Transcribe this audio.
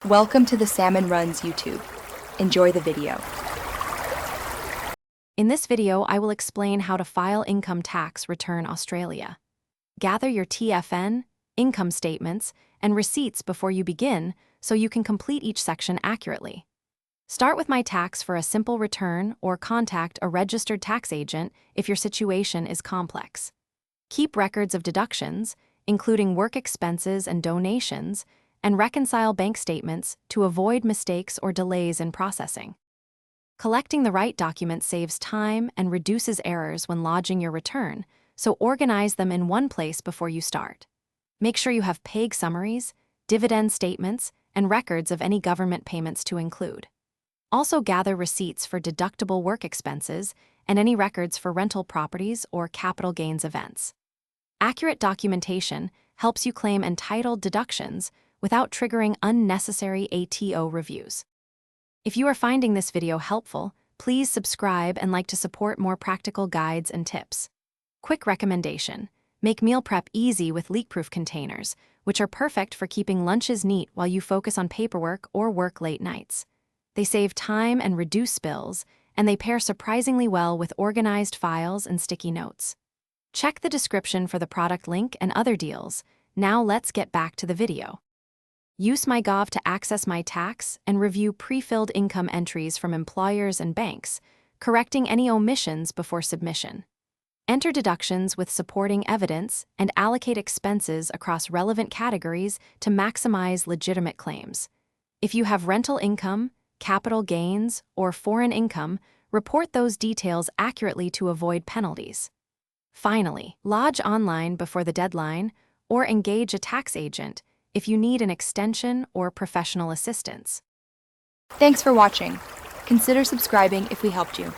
Welcome to the Salmon Runs YouTube. Enjoy the video. In this video, I will explain how to file Income Tax Return Australia. Gather your TFN, income statements, and receipts before you begin so you can complete each section accurately. Start with My Tax for a simple return or contact a registered tax agent if your situation is complex. Keep records of deductions, including work expenses and donations, and reconcile bank statements to avoid mistakes or delays in processing. Collecting the right documents saves time and reduces errors when lodging your return, so organize them in one place before you start. Make sure you have PAYG summaries, dividend statements, and records of any government payments to include. Also gather receipts for deductible work expenses and any records for rental properties or capital gains events. Accurate documentation helps you claim entitled deductions without triggering unnecessary ATO reviews. If you are finding this video helpful, please subscribe and like to support more practical guides and tips. Quick recommendation: make meal prep easy with leak-proof containers, which are perfect for keeping lunches neat while you focus on paperwork or work late nights. They save time and reduce spills, and they pair surprisingly well with organized files and sticky notes. Check the description for the product link and other deals. Now let's get back to the video. Use MyGov to access My Tax and review pre-filled income entries from employers and banks, correcting any omissions before submission. Enter deductions with supporting evidence and allocate expenses across relevant categories to maximize legitimate claims. If you have rental income, capital gains, or foreign income, report those details accurately to avoid penalties. Finally, lodge online before the deadline or engage a tax agent if you need an extension or professional assistance. Thanks for watching. Consider subscribing if we helped you.